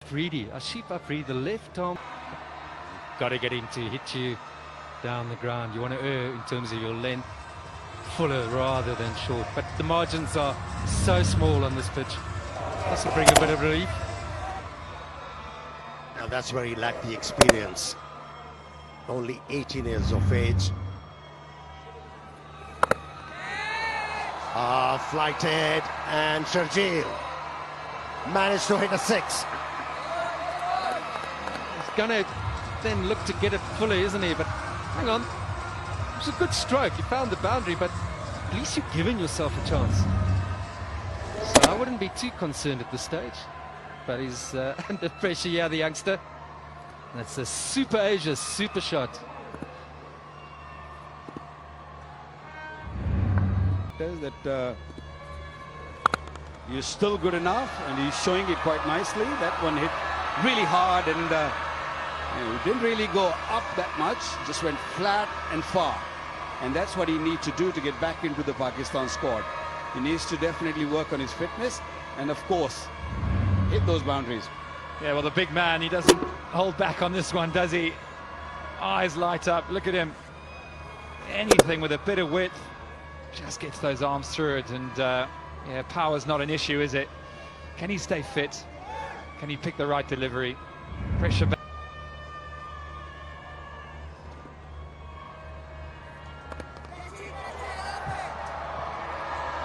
Afridi, Ashif Afridi, the left arm. Got to get him to hit you down the ground. You want to err in terms of your length, fuller rather than short. But the margins are so small on this pitch. That's to bring a bit of relief. Now that's where he lacked the experience. Only 18 years of age. Flighted, and Sharjeel managed to hit a 6. He's going to then look to get it fuller, isn't he? But hang on, it was a good stroke. He found the boundary, but at least you're giving yourself a chance. So I wouldn't be too concerned at this stage. But he's under pressure here, the youngster. That's a super Asia, super shot. That he's still good enough, and he's showing it quite nicely. That one hit really hard, and it didn't really go up that much, just went flat and far. And that's what he needs to do to get back into the Pakistan squad. He needs to definitely work on his fitness and, of course, hit those boundaries. Yeah, well, the big man, he doesn't hold back on this one, does he? Eyes light up. Look at him. Anything with a bit of width just gets those arms through it. And yeah, power's not an issue, is it? Can he stay fit? Can he pick the right delivery? Pressure back.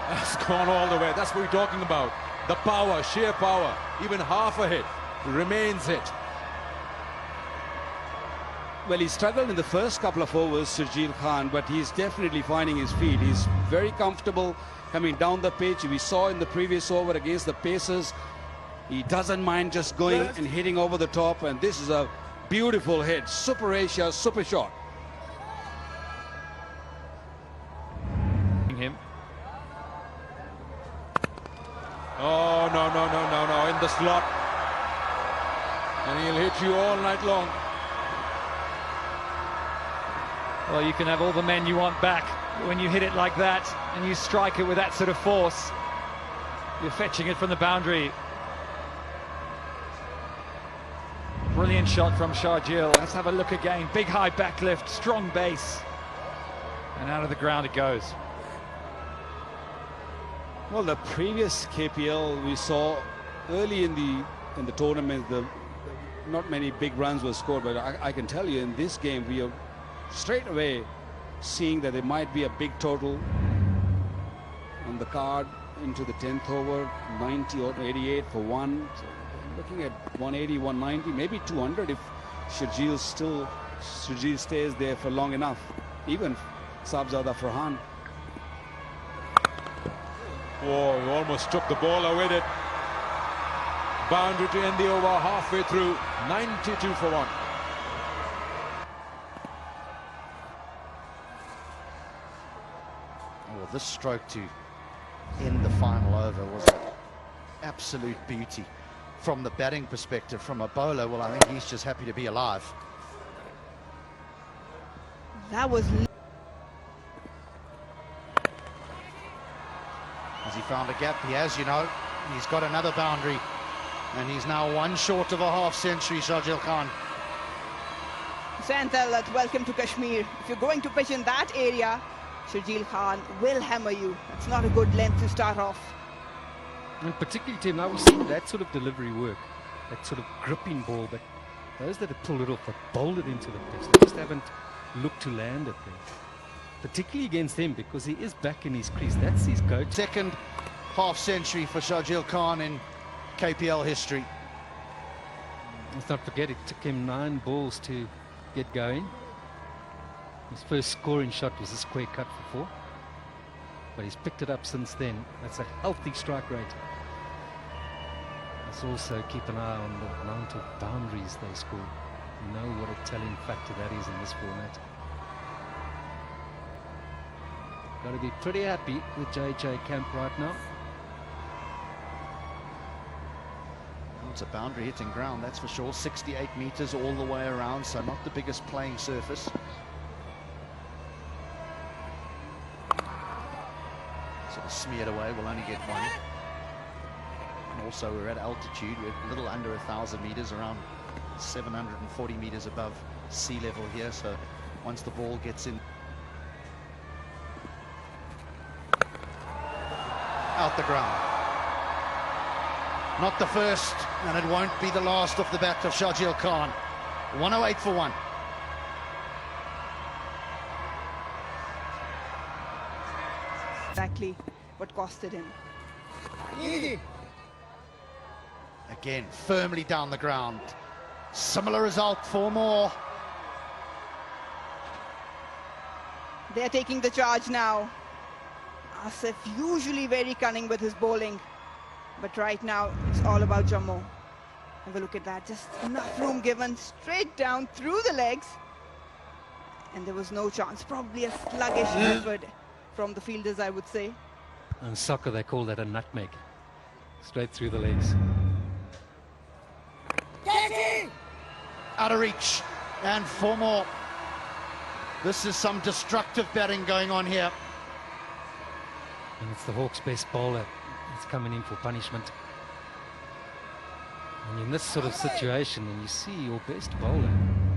That's gone all the way. That's what we're talking about. The power, sheer power. Even half a hit remains hit. Well, he struggled in the first couple of overs, Sharjeel Khan, but he's definitely finding his feet. He's very comfortable coming down the pitch. We saw in the previous over against the Pacers, he doesn't mind just going and hitting over the top, and this is a beautiful hit. Super Asia, super shot. Him. Oh, no, in the slot. And he'll hit you all night long. Well, you can have all the men you want back when you hit it like that and you strike it with that sort of force. You're fetching it from the boundary. Brilliant shot from Sharjeel. Let's have a look again. Big high backlift, strong base. And out of the ground it goes. Well, the previous KPL we saw early in the tournament, not many big runs were scored, but I can tell you in this game we are straight away seeing that there might be a big total on the card into the 10th over, 90 or 88 for one. So looking at 180, 190, maybe 200 if Sharjeel stays there for long enough. Even Sabzada Farhan. Oh, he almost took the ball away with it. Boundary to end the over halfway through. 92 for 1. Well, this stroke to end the final over was an absolute beauty. From the batting perspective, from a bowler, well, I think he's just happy to be alive. That was... Has he found a gap? He has, you know. He's got another boundary. And he's now one short of a half-century, Sharjeel Khan. Santal, welcome to Kashmir. If you're going to pitch in that area, Sharjeel Khan will hammer you. It's not a good length to start off. And particularly, Tim, now we see that sort of delivery work, that sort of gripping ball, but those that have pulled it off have bowled it into the pitch. They just haven't looked to land it there. Particularly against him, because he is back in his crease. That's his go-to. Second half-century for Sharjeel Khan in KPL history. Let's not forget, it took him 9 balls to get going. His first scoring shot was a square cut for 4. But he's picked it up since then. That's a healthy strike rate. Let's also keep an eye on the amount of boundaries they score. You know what a telling factor that is in this format. Got to be pretty happy with JJ Camp right now. Well, it's a boundary hitting ground, that's for sure. 68 meters all the way around, so not the biggest playing surface. Sort of smeared away, we'll only get one. also we're at altitude. We're a little under 1,000 meters, around 740 meters above sea level here. So once the ball gets in, out the ground. Not the first, and it won't be the last off the bat of Sharjeel Khan. 108 for one. Exactly what costed him. Again, firmly down the ground. Similar result, 4 more. They're taking the charge now. Asif usually very cunning with his bowling, but right now it's all about Jammu. Have a look at that, just enough room given, straight down through the legs, and there was no chance. Probably a sluggish effort from the fielders, I would say. In soccer they call that a nutmeg, straight through the legs. Out of reach, and 4 more. This is some destructive batting going on here. And it's the Hawks' best bowler that's coming in for punishment. And in this sort of situation, and you see your best bowler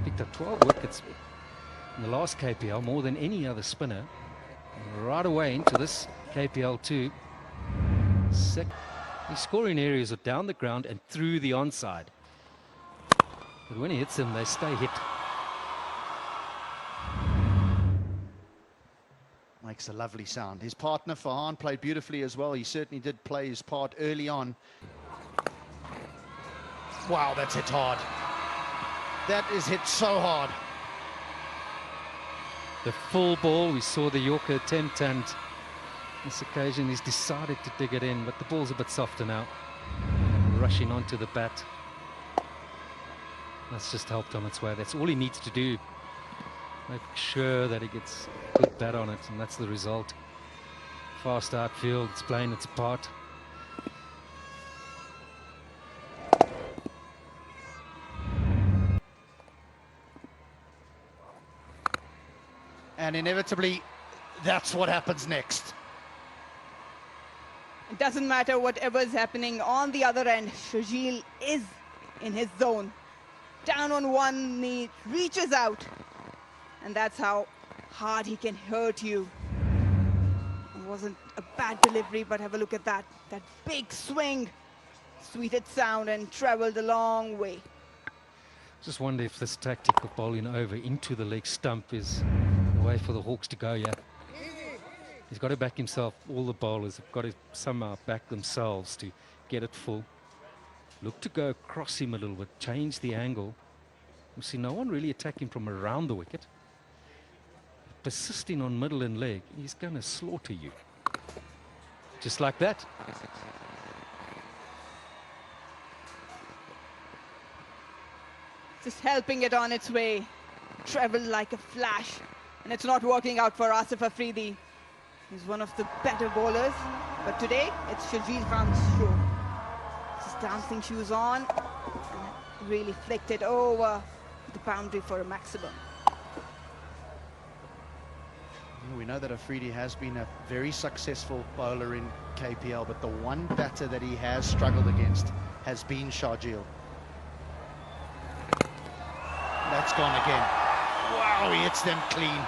picked up 12 wickets in the last KPL, more than any other spinner, and right away into this KPL 2. His scoring areas are down the ground and through the onside. But when he hits them, they stay hit. Makes a lovely sound. His partner Farhan played beautifully as well. He certainly did play his part early on. Wow, that's hit hard. That is hit so hard. The full ball, we saw the Yorker attempt, and this occasion he's decided to dig it in, but the ball's a bit softer now. Rushing onto the bat. That's just helped on its way. That's all he needs to do. Make sure that he gets a good bat on it, and that's the result. Fast outfield, it's playing its part. And inevitably, that's what happens next. It doesn't matter whatever is happening on the other end. Sharjeel is in his zone. Down on one knee, reaches out. And that's how hard he can hurt you. It wasn't a bad delivery, but have a look at that. That big swing. Sweeted sound and traveled a long way. Just wonder if this tactic of bowling over into the leg stump is the way for the Hawks to go, yeah. He's got to back himself. All the bowlers have got to somehow back themselves to get it full. Look to go across him a little bit, change the angle. You see no one really attacking from around the wicket. Persisting on middle and leg, he's going to slaughter you. Just like that. Just helping it on its way. Traveled like a flash. And it's not working out for Asif Afridi. He's one of the better bowlers. But today, it's Sharjeel Khan's show. His dancing shoes on. And really flicked it over the boundary for a maximum. We know that Afridi has been a very successful bowler in KPL, but the one batter that he has struggled against has been Sharjeel. That's gone again. Wow, he hits them clean.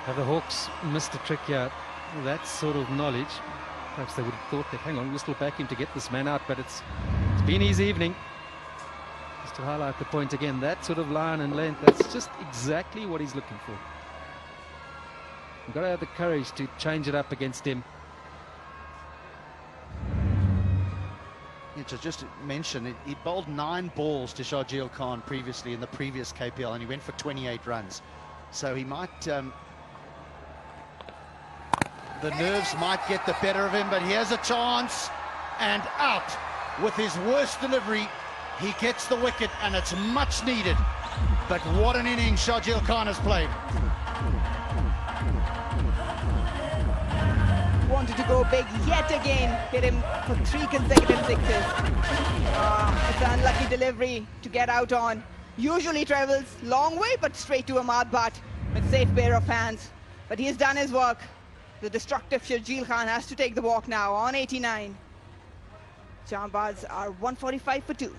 Have the Hawks missed a trick here? That sort of knowledge. Perhaps they would have thought that, hang on, we'll still back him to get this man out, but it's been his evening. Just to highlight the point again, that sort of line and length, that's just exactly what he's looking for. You've got to have the courage to change it up against him. Just to mention, he bowled 9 balls to Sharjeel Khan previously in the previous KPL, and he went for 28 runs. So he might, the nerves might get the better of him, but he has a chance, and out with his worst delivery. He gets the wicket, and it's much needed. But what an innings Sharjeel Khan has played. Wanted to go big yet again. Hit him for 3 consecutive sixes. It's an unlucky delivery to get out on. Usually travels long way, but straight to a mad bat with safe pair of hands. But he has done his work. The destructive Sharjeel Khan has to take the walk now on 89. Jambaz are 145 for 2.